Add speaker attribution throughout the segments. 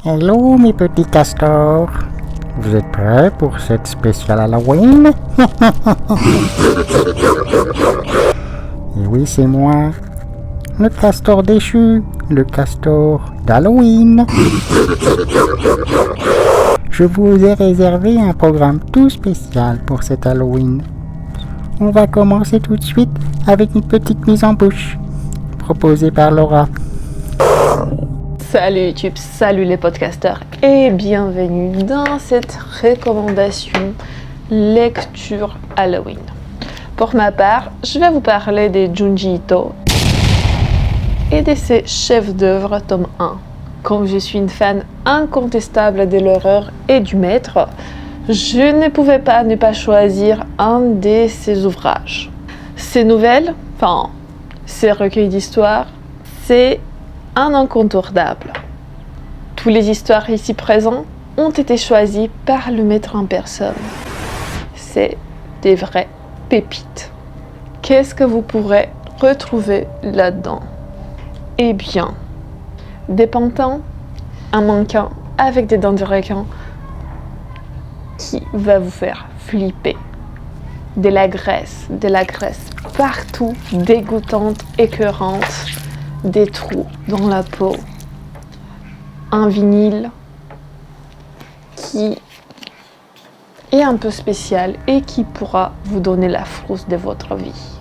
Speaker 1: Hello mes petits castors, vous êtes prêts pour cette spéciale Halloween? Et oui, c'est moi, le castor déchu, le castor d'Halloween. Je vous ai réservé un programme tout spécial pour cet Halloween. On va commencer tout de suite avec une petite mise en bouche, proposée par Laura.
Speaker 2: Salut YouTube, salut les podcasteurs et bienvenue dans cette recommandation lecture Halloween. Pour ma part, je vais vous parler de Junji Ito et de ses chefs-d'œuvre tome 1. Comme je suis une fan incontestable de l'horreur et du maître, je ne pouvais pas ne pas choisir un de ses ouvrages. Ces nouvelles, ces recueils d'histoires, c'est un incontournable. Toutes les histoires ici présentes ont été choisies par le maître en personne. C'est des vraies pépites. Qu'est-ce que vous pourrez retrouver là-dedans? Eh bien, des pantins, un mannequin avec des dents de requin qui va vous faire flipper. De la graisse partout, dégoûtante, écœurante. Des trous dans la peau, un vinyle qui est un peu spécial et qui pourra vous donner la frousse de votre vie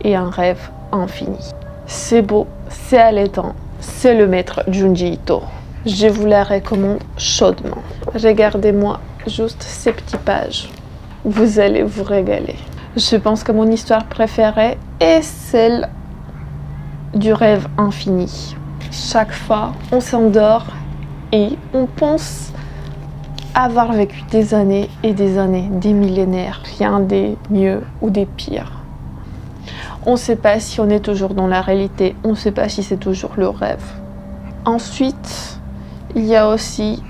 Speaker 2: et un rêve infini. C'est beau, c'est allaitant, c'est le maître Junji Ito. Je vous la recommande chaudement. Regardez-moi juste ces petites pages. Vous allez vous régaler. Je pense que mon histoire préférée est celle du rêve infini. Chaque fois, on s'endort et on pense avoir vécu des années et des années, des millénaires, rien de mieux ou des pires. On ne sait pas si on est toujours dans la réalité, on ne sait pas si c'est toujours le rêve. Ensuite, il y a aussi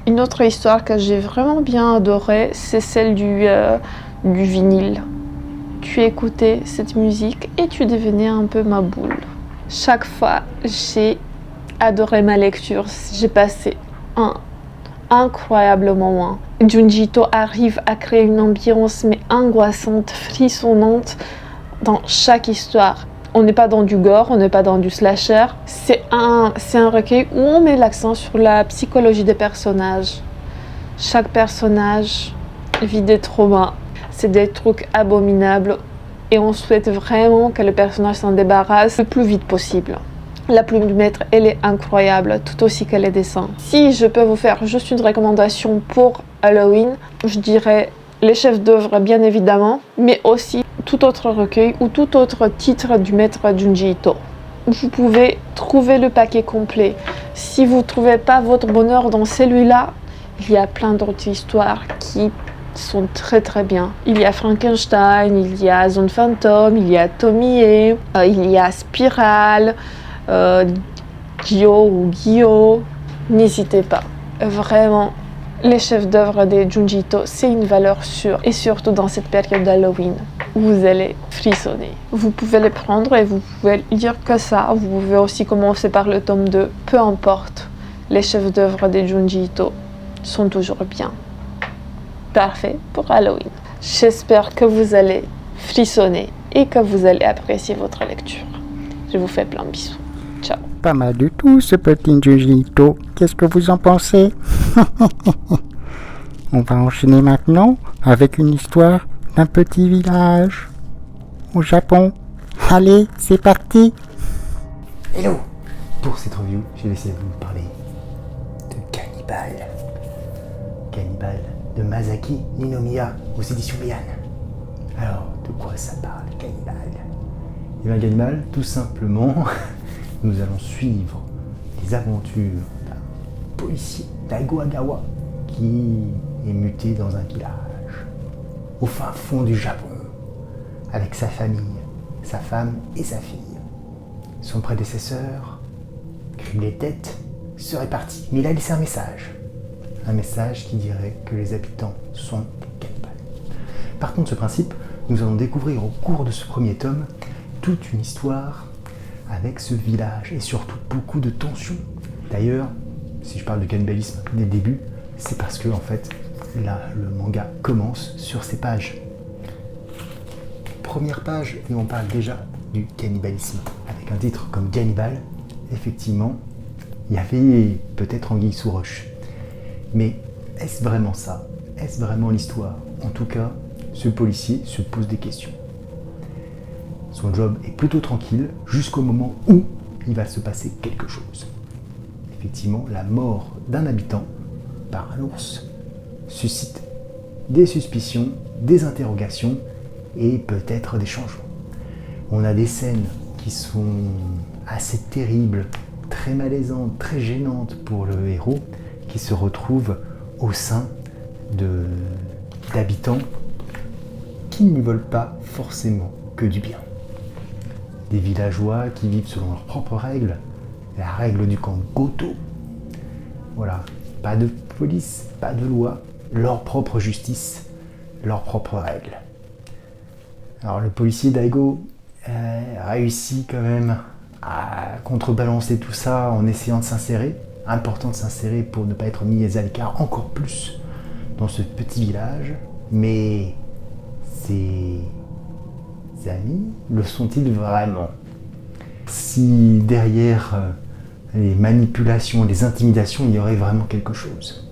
Speaker 2: une autre histoire que j'ai vraiment bien adorée, c'est celle du vinyle. Tu écoutais cette musique et tu devenais un peu ma boule. Chaque fois, j'ai adoré ma lecture. J'ai passé un incroyable moment. Junji Ito arrive à créer une ambiance mais angoissante, frissonnante dans chaque histoire. On n'est pas dans du gore, on n'est pas dans du slasher. C'est un recueil où on met l'accent sur la psychologie des personnages. Chaque personnage vit des traumas. C'est des trucs abominables et on souhaite vraiment que le personnage s'en débarrasse le plus vite possible. La plume du maître, elle est incroyable, tout aussi que les dessins. Si je peux vous faire juste une recommandation pour Halloween, je dirais les chefs d'œuvre bien évidemment, mais aussi tout autre recueil ou tout autre titre du maître Junji Ito. Vous pouvez trouver le paquet complet. Si vous ne trouvez pas votre bonheur dans celui-là, il y a plein d'autres histoires qui sont très très bien. Il y a Frankenstein, il y a Zone Fantôme, il y a Tomie, il y a Spirale, Gyo. N'hésitez pas. Vraiment, les chefs d'œuvre de Junji Ito, c'est une valeur sûre. Et surtout dans cette période d'Halloween, vous allez frissonner. Vous pouvez les prendre et vous pouvez lire que ça. Vous pouvez aussi commencer par le tome 2. Peu importe, les chefs d'œuvre de Junji Ito sont toujours bien. Parfait pour Halloween. J'espère que vous allez frissonner et que vous allez apprécier votre lecture. Je vous fais plein de bisous. Ciao.
Speaker 1: Pas mal du tout ce petit Junji Ito. Qu'est-ce que vous en pensez? On va enchaîner maintenant avec une histoire d'un petit village au Japon. Allez, c'est parti.
Speaker 3: Hello. Pour cette review, je vais essayer de vous parler de Cannibal. Cannibal de Masaki Ninomiya aux éditions Liane. Alors, de quoi ça parle, Cannibal? Et bien, Cannibal, tout simplement, nous allons suivre les aventures d'un policier Daigo Agawa qui est muté dans un village au fin fond du Japon avec sa famille, sa femme et sa fille. Son prédécesseur, criblé tête, serait parti, mais il a laissé un message qui dirait que les habitants sont des cannibales. Partant de ce principe, nous allons découvrir au cours de ce premier tome toute une histoire avec ce village et surtout beaucoup de tensions. D'ailleurs, si je parle de cannibalisme dès le début, c'est parce que en fait, là, le manga commence sur ces pages. Première page, où on parle déjà du cannibalisme. Avec un titre comme Cannibal, effectivement, il y avait peut-être anguille sous roche. Mais est-ce vraiment ça? Est-ce vraiment l'histoire? En tout cas, ce policier se pose des questions. Son job est plutôt tranquille jusqu'au moment où il va se passer quelque chose. Effectivement, la mort d'un habitant par un ours suscite des suspicions, des interrogations et peut-être des changements. On a des scènes qui sont assez terribles, très malaisantes, très gênantes pour le héros qui se retrouve au sein d'habitants qui ne veulent pas forcément que du bien. Des villageois qui vivent selon leurs propres règles, la règle du camp Goto. Voilà, pas de police, pas de loi, leur propre justice, leurs propres règles. Alors le policier Daigo réussit quand même à contrebalancer tout ça en essayant de s'insérer. Important de s'insérer pour ne pas être mis à l'écart encore plus dans ce petit village. Mais ses amis le sont-ils vraiment? Si derrière les manipulations, les intimidations, il y aurait vraiment quelque chose.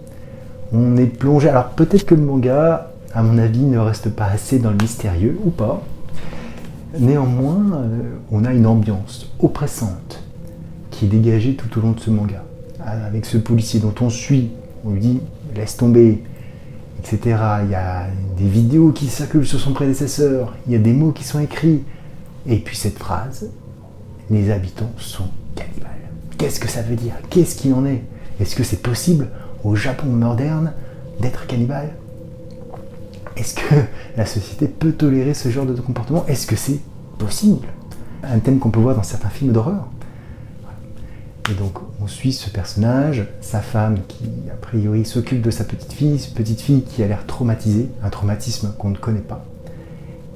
Speaker 3: On est plongé, alors peut-être que le manga, à mon avis, ne reste pas assez dans le mystérieux, ou pas. Néanmoins, on a une ambiance oppressante qui est dégagée tout au long de ce manga. Avec ce policier dont on suit, on lui dit « laisse tomber », etc. Il y a des vidéos qui circulent sur son prédécesseur, il y a des mots qui sont écrits. Et puis cette phrase, les habitants sont cannibales. Qu'est-ce que ça veut dire? Qu'est-ce qu'il en est? Est-ce que c'est possible au Japon moderne d'être cannibale? Est-ce que la société peut tolérer ce genre de comportement? Est-ce que c'est possible? Un thème qu'on peut voir dans certains films d'horreur. Et donc on suit ce personnage, sa femme qui a priori s'occupe de sa petite fille qui a l'air traumatisée, un traumatisme qu'on ne connaît pas.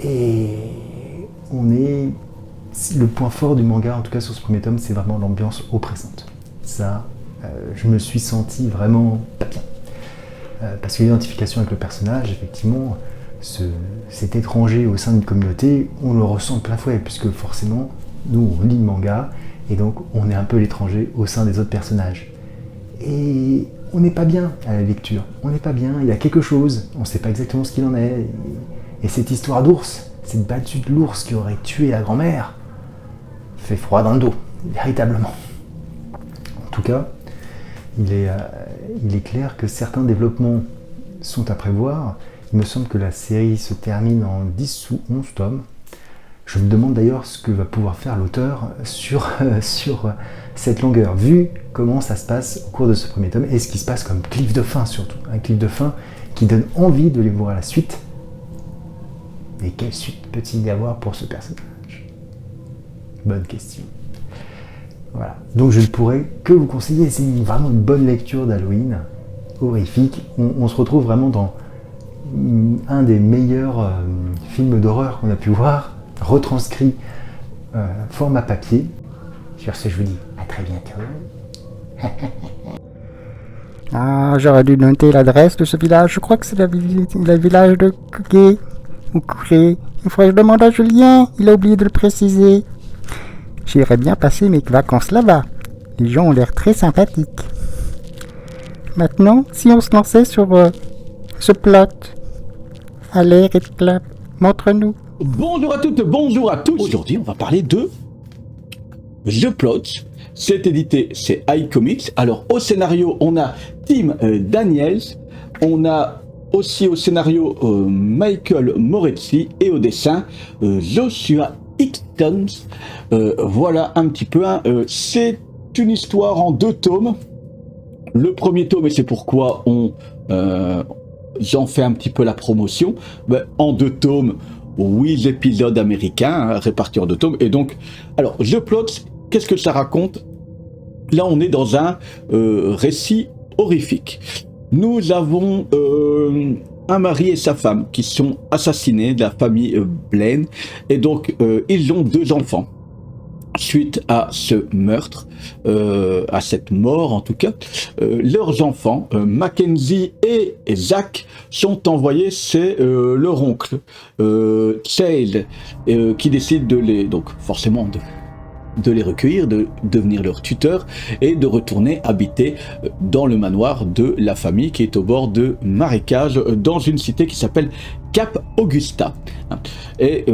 Speaker 3: Et le point fort du manga, en tout cas sur ce premier tome, c'est vraiment l'ambiance oppressante. Ça, je me suis senti vraiment pas bien. Parce que l'identification avec le personnage, effectivement, cet étranger au sein d'une communauté, on le ressent de plein fouet, puisque forcément, nous, on lit le manga, et donc on est un peu l'étranger au sein des autres personnages. Et on n'est pas bien à la lecture, on n'est pas bien, il y a quelque chose, on ne sait pas exactement ce qu'il en est. Et cette histoire d'ours, cette battue de l'ours qui aurait tué la grand-mère, fait froid dans le dos, véritablement. En tout cas, il est clair que certains développements sont à prévoir. Il me semble que la série se termine en 10 ou 11 tomes. Je me demande d'ailleurs ce que va pouvoir faire l'auteur sur cette longueur, vu comment ça se passe au cours de ce premier tome, et ce qui se passe comme cliff de fin surtout. Un cliff de fin qui donne envie de les voir à la suite. Et quelle suite peut-il y avoir pour ce personnage? Bonne question. Voilà. Donc je ne pourrais que vous conseiller, c'est vraiment une bonne lecture d'Halloween, horrifique. On se retrouve vraiment dans un des meilleurs films d'horreur qu'on a pu voir, retranscrit format papier. Sur ce, je vous dis à très bientôt.
Speaker 1: Ah, j'aurais dû noter l'adresse de ce village. Je crois que c'est le village de Kugé ou Kuré. Il faudrait que je demande à Julien, il a oublié de le préciser. J'irais bien passer mes vacances là-bas. Les gens ont l'air très sympathiques. Maintenant, si on se lançait sur ce plot. Allez, Red Club, montre-nous.
Speaker 4: Bonjour à toutes, bonjour à tous. Aujourd'hui, on va parler de The Plot. C'est édité chez iComics. Alors, au scénario, on a Tim Daniels. On a aussi au scénario Michael Moretti et au dessin Joshua Hickton. Voilà un petit peu. C'est une histoire en 2 tomes. Le premier tome, et c'est pourquoi j'en fais un petit peu la promotion, en 2 tomes, 8 épisodes américains, répartis en 2 tomes. Et donc, alors, The Plot, qu'est-ce que ça raconte? Là, on est dans un récit horrifique. Nous avons un mari et sa femme qui sont assassinés de la famille Blaine. Et donc, ils ont 2 enfants. suite à ce meurtre, à cette mort en tout cas, leurs enfants, Mackenzie et Zach, sont envoyés chez leur oncle, Chale, qui décide de les, donc forcément de les recueillir, de devenir leur tuteur et de retourner habiter dans le manoir de la famille qui est au bord de marécage dans une cité qui s'appelle Cap Augusta. Et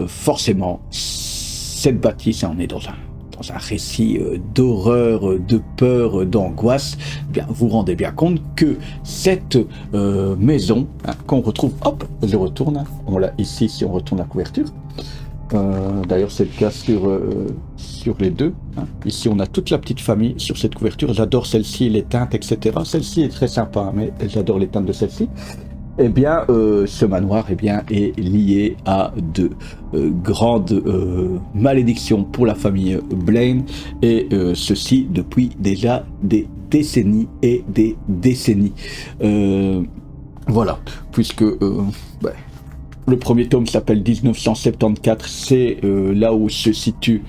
Speaker 4: forcément, cette bâtisse, on est dans un récit d'horreur, de peur, d'angoisse. Bien, vous vous rendez bien compte que cette maison qu'on retrouve, hop, je retourne, on l'a ici si on retourne la couverture. D'ailleurs c'est le cas sur les deux. Ici on a toute la petite famille sur cette couverture. J'adore celle-ci, les teintes, etc. Celle-ci est très sympa, mais j'adore les teintes de celle-ci. Eh bien, ce manoir est lié à de grandes malédictions pour la famille Blaine, et ceci depuis déjà des décennies et des décennies. Voilà, puisque le premier tome s'appelle 1974, c'est là où se situe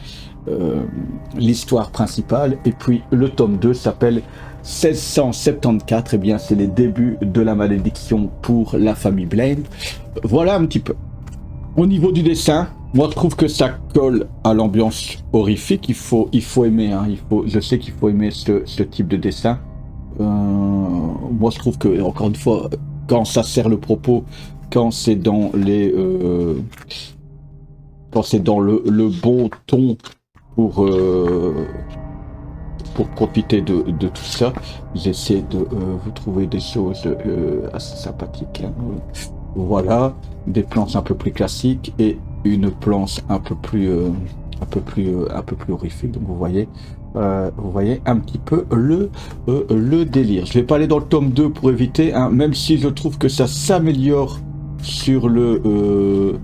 Speaker 4: l'histoire principale, et puis le tome 2 s'appelle 1674, et bien c'est les débuts de la malédiction pour la famille Blaine. Voilà un petit peu. Au niveau du dessin, moi je trouve que ça colle à l'ambiance horrifique. Il faut aimer, je sais qu'il faut aimer ce type de dessin. Moi je trouve que, encore une fois, quand ça sert le propos, quand c'est dans le bon ton pour profiter de tout ça, j'essaie de vous trouver des choses assez sympathiques. Voilà, des planches un peu plus classiques et une planche un peu plus horrifique. Donc vous voyez un petit peu le délire. Je vais pas aller dans le tome 2 pour éviter, même si je trouve que ça s'améliore sur le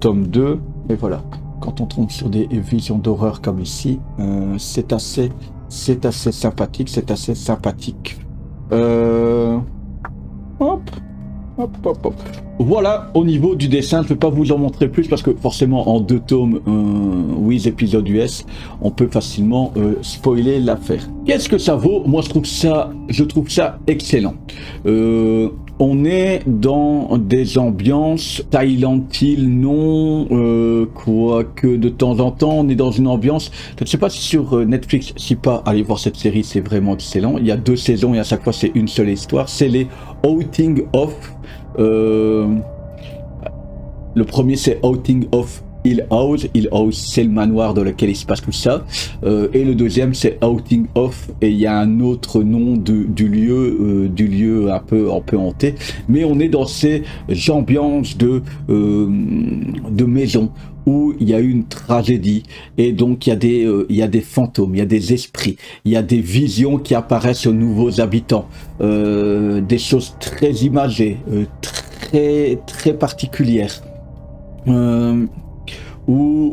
Speaker 4: tome 2. Et voilà, quand on tombe sur des visions d'horreur comme ici, c'est assez sympathique, Hop. Voilà, au niveau du dessin, je ne vais pas vous en montrer plus parce que forcément en 2 tomes, Wiz épisode US, on peut facilement spoiler l'affaire. Qu'est-ce que ça vaut? Moi je trouve ça excellent. On est dans des ambiances thaïlandiles, non, quoique de temps en temps, on est dans une ambiance, je ne sais pas si sur Netflix, si pas, allez voir cette série, c'est vraiment excellent. Il y a 2 saisons et à chaque fois c'est une seule histoire, c'est les Outing of, le premier c'est Outing of Hill House. Hill House, c'est le manoir dans lequel il se passe tout ça. Et le deuxième, c'est Outing of, et il y a un autre nom du lieu un peu hanté. Mais on est dans ces ambiances de maison où il y a eu une tragédie, et donc il y a des fantômes, il y a des esprits, il y a des visions qui apparaissent aux nouveaux habitants, des choses très imagées, très particulières. Où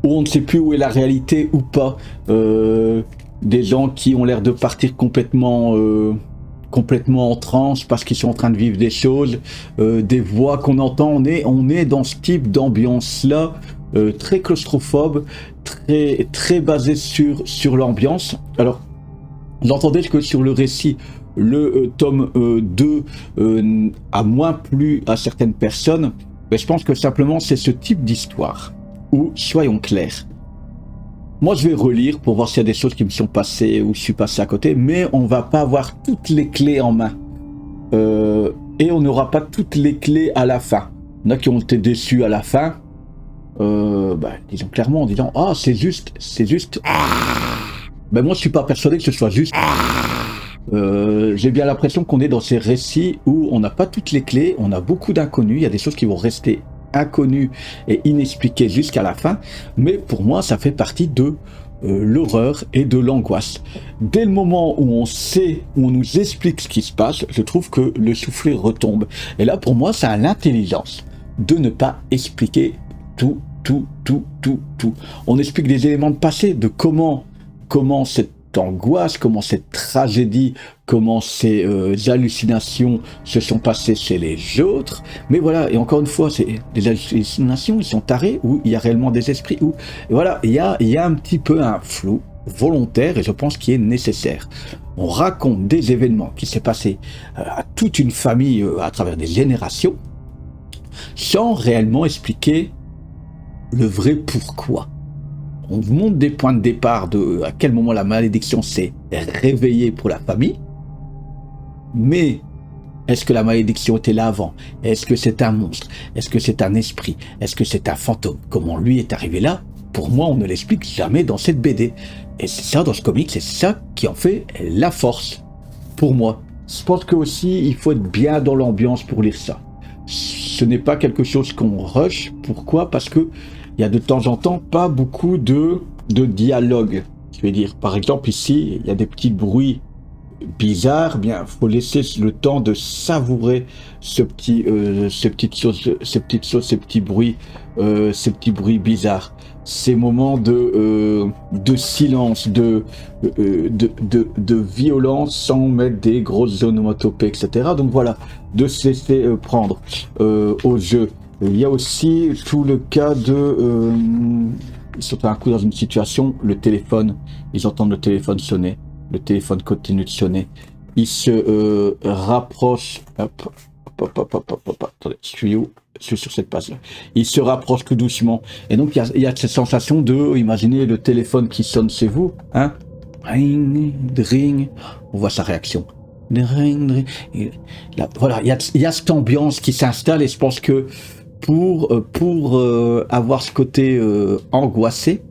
Speaker 4: on ne sait plus où est la réalité ou pas, des gens qui ont l'air de partir complètement en transe parce qu'ils sont en train de vivre des choses, des voix qu'on entend. On est dans ce type d'ambiance là, très claustrophobe, très basé sur l'ambiance. Alors j'entendais que sur le récit, le tome 2 a moins plu à certaines personnes. Mais je pense que simplement c'est ce type d'histoire où, soyons clairs, moi je vais relire pour voir s'il y a des choses qui me sont passées ou je suis passé à côté, mais on va pas avoir toutes les clés en main, et on n'aura pas toutes les clés à la fin. Il y en a qui ont été déçus à la fin, disons clairement en disant c'est juste. Ben moi je suis pas persuadé que ce soit juste. J'ai bien l'impression qu'on est dans ces récits où on n'a pas toutes les clés, on a beaucoup d'inconnus, il y a des choses qui vont rester inconnues et inexpliquées jusqu'à la fin, mais pour moi ça fait partie de l'horreur et de l'angoisse. Dès le moment où on sait, où on nous explique ce qui se passe, je trouve que le soufflet retombe. Et là pour moi ça a l'intelligence de ne pas expliquer tout. On explique des éléments de passé, de comment cette cette angoisse, comment cette tragédie, comment ces hallucinations se sont passées chez les autres. Mais voilà, et encore une fois, c'est des hallucinations, ils sont tarés, ou il y a réellement des esprits, ou et voilà, il y a un petit peu un flou volontaire, et je pense qu'il est nécessaire. On raconte des événements qui s'est passé à toute une famille à travers des générations, sans réellement expliquer le vrai pourquoi. On vous montre des points de départ de à quel moment la malédiction s'est réveillée pour la famille. Mais est-ce que la malédiction était là avant? Est-ce que c'est un monstre? Est-ce que c'est un esprit? Est-ce que c'est un fantôme? Comment lui est arrivé là? Pour moi, on ne l'explique jamais dans cette BD. Et c'est ça, dans ce comic, c'est ça qui en fait la force. Pour moi. Je pense que aussi, il faut être bien dans l'ambiance pour lire ça. Ce n'est pas quelque chose qu'on rush. Pourquoi? Parce que il y a de temps en temps pas beaucoup de dialogue. Je vais dire, par exemple, ici, il y a des petits bruits bizarres. Bien, faut laisser le temps de savourer ces petits bruits bizarres. Ces moments de silence, de violence sans mettre des grosses onomatopées, etc. Donc voilà, de se laisser prendre au jeu. Il y a aussi tout le cas de... ils sont un coup dans une situation, le téléphone, ils entendent le téléphone sonner, le téléphone continue de sonner, ils se rapprochent... Hop, attendez, je suis où? Je suis sur cette page-là. Ils se rapprochent tout doucement. Et donc, il y a cette sensation de... Imaginez le téléphone qui sonne chez vous, hein? Ring, ring. On voit sa réaction. Ring, ring. Et là, voilà, il y a cette ambiance qui s'installe et je pense que pour avoir ce côté angoissé,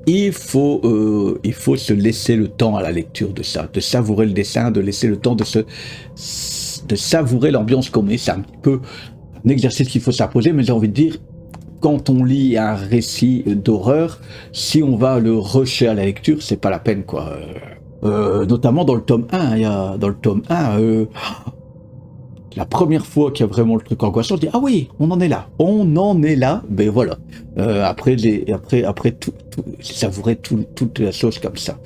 Speaker 4: il faut se laisser le temps à la lecture de ça, de savourer le dessin, de laisser le temps de savourer l'ambiance qu'on met. C'est un petit peu un exercice qu'il faut s'imposer, mais j'ai envie de dire, quand on lit un récit d'horreur, si on va le rusher à la lecture, c'est pas la peine, quoi. Notamment dans le tome 1, la première fois qu'il y a vraiment le truc angoissant, je dis, ah oui, on en est là, ben voilà. Après tout, j'ai savouré toute la sauce comme ça.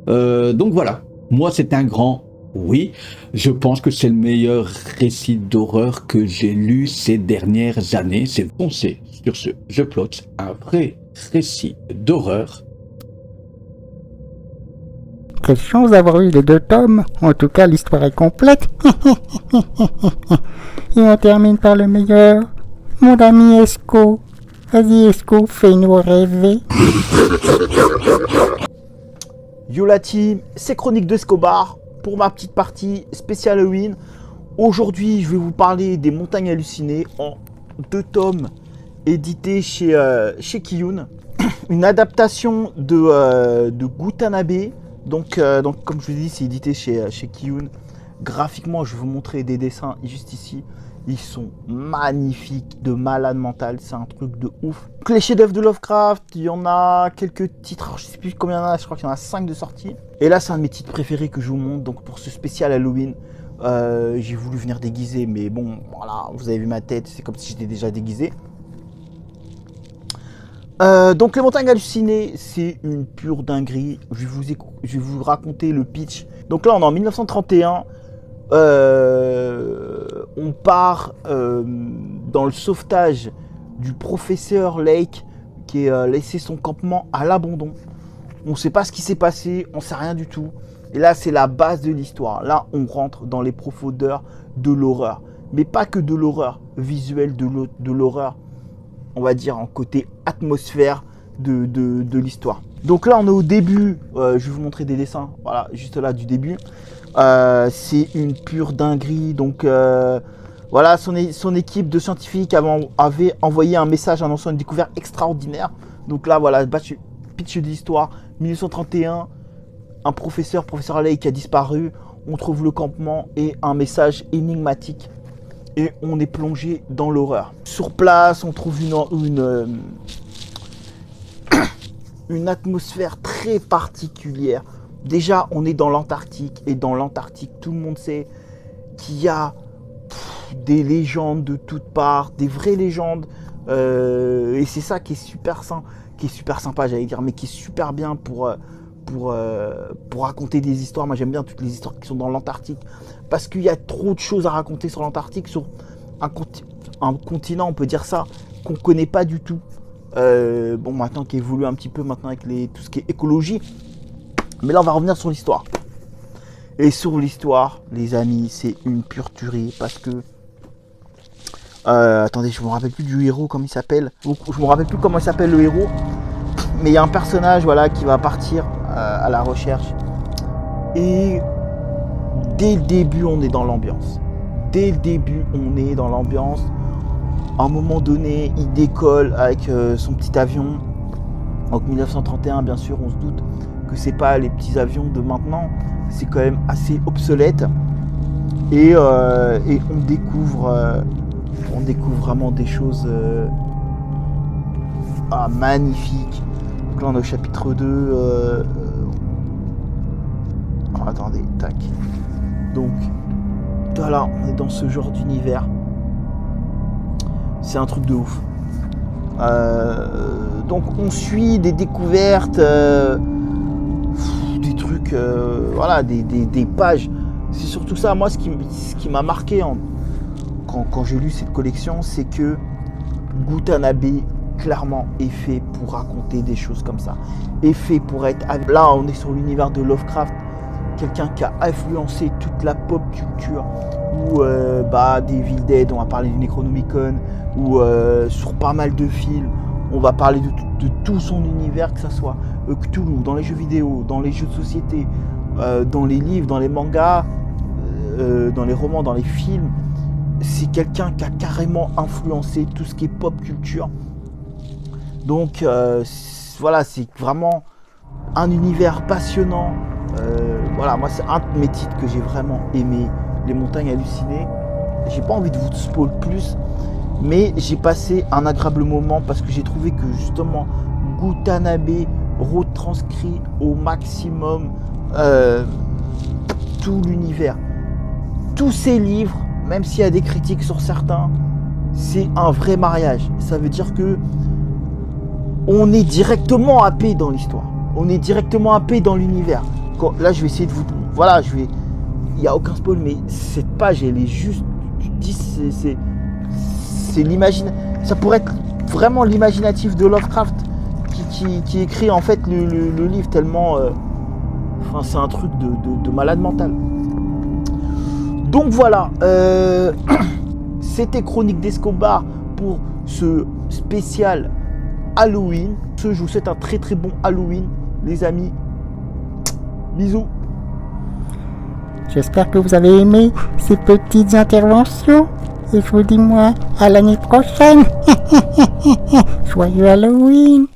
Speaker 4: Donc voilà, moi c'est un grand oui. Je pense que c'est le meilleur récit d'horreur que j'ai lu ces dernières années. C'est foncé sur ce Je Plot, un vrai récit d'horreur.
Speaker 1: Quelle chance d'avoir eu les 2 tomes. En tout cas, l'histoire est complète. Et on termine par le meilleur. Mon ami Esco. Vas-y Esco, fais-nous rêver.
Speaker 5: Yo la team, c'est Chroniques d'Escobar pour ma petite partie spéciale Halloween. Aujourd'hui, je vais vous parler des Montagnes Hallucinées en 2 tomes édités chez Kiyun. Une adaptation de Gutanabe. Donc comme je vous dis, c'est édité chez Kiyun. Graphiquement, je vais vous montrer des dessins juste ici. Ils sont magnifiques, de malade mental, c'est un truc de ouf. Donc, les chefs-d'œuvre de Lovecraft, il y en a quelques titres, je sais plus combien il y en a, je crois qu'il y en a 5 de sortie. Et là, c'est un de mes titres préférés que je vous montre. Donc pour ce spécial Halloween, j'ai voulu venir déguisé, mais bon, voilà, vous avez vu ma tête, c'est comme si j'étais déjà déguisé. Donc les Montagnes Hallucinées, c'est une pure dinguerie. Je vais vous raconter le pitch. Donc là, on est en 1931. On part dans le sauvetage du professeur Lake qui a laissé son campement à l'abandon. On ne sait pas ce qui s'est passé, on ne sait rien du tout. Et là, c'est la base de l'histoire. Là, on rentre dans les profondeurs de l'horreur. Mais pas que de l'horreur visuelle, de l'horreur, on va dire, en côté atmosphère de l'histoire. Donc là, on est au début. Je vais vous montrer des dessins. Voilà, juste là, du début. C'est une pure dinguerie. Donc voilà, son équipe de scientifiques avait envoyé un message annonçant une découverte extraordinaire. Donc là, voilà, pitch de l'histoire. 1931, un professeur Lake a disparu. On trouve le campement et un message énigmatique. Et on est plongé dans l'horreur. Sur place, on trouve une atmosphère très particulière. Déjà, on est dans l'Antarctique. Et dans l'Antarctique, tout le monde sait qu'il y a des légendes de toutes parts, des vraies légendes. Et c'est ça qui est super sympa, j'allais dire, mais qui est super bien pour raconter des histoires. Moi, j'aime bien toutes les histoires qui sont dans l'Antarctique, parce qu'il y a trop de choses à raconter sur l'Antarctique, sur un continent, on peut dire ça, qu'on ne connaît pas du tout. Bon, maintenant qui évolue un petit peu maintenant avec tout ce qui est écologie. Mais là, on va revenir sur l'histoire. Et sur l'histoire, les amis, c'est une pure tuerie, parce que... attendez, je me rappelle plus du héros, comment il s'appelle. Je me rappelle plus comment il s'appelle le héros. Mais il y a un personnage, voilà, qui va partir à la recherche. Et dès le début, on est dans l'ambiance. Dès le début, on est dans l'ambiance. À un moment donné, il décolle avec son petit avion. Donc 1931, bien sûr, on se doute que c'est pas les petits avions de maintenant. C'est quand même assez obsolète. Et on découvre vraiment des choses magnifiques. Donc là, on est au chapitre 2. Attendez, tac. Donc, voilà, on est dans ce genre d'univers. C'est un truc de ouf. Donc, on suit des découvertes, des trucs, voilà, des pages. C'est surtout ça, moi, ce qui m'a marqué quand j'ai lu cette collection, c'est que Gutanabe, clairement, est fait pour raconter des choses comme ça. Est fait pour être... Là, on est sur l'univers de Lovecraft, quelqu'un qui a influencé toute la pop culture, ou des Evil Dead, on va parler du Necronomicon, ou sur pas mal de films, on va parler de tout son univers, que ce soit Cthulhu, dans les jeux vidéo, dans les jeux de société, dans les livres, dans les mangas, dans les romans, dans les films. C'est quelqu'un qui a carrément influencé tout ce qui est pop culture. Donc voilà, c'est vraiment un univers passionnant. Voilà, moi c'est un de mes titres que j'ai vraiment aimé, Les Montagnes Hallucinées. J'ai pas envie de vous spoiler plus, mais j'ai passé un agréable moment parce que j'ai trouvé que justement Gutanabe retranscrit au maximum tout l'univers. Tous ces livres, même s'il y a des critiques sur certains, c'est un vrai mariage. Ça veut dire que on est directement happé dans l'histoire. On est directement happé dans l'univers. Là, je vais essayer de vous... Voilà, il n'y a aucun spoil, mais cette page, elle est juste... Tu te dis, c'est l'imaginatif. Ça pourrait être vraiment l'imaginatif de Lovecraft qui écrit en fait le livre tellement... Enfin, c'est un truc de malade mental. Donc voilà, c'était Chronique d'Escobar pour ce spécial Halloween. Je vous souhaite un très très bon Halloween, les amis. Bisous.
Speaker 1: J'espère que vous avez aimé ces petites interventions. Et je vous dis moi à l'année prochaine. Joyeux Halloween.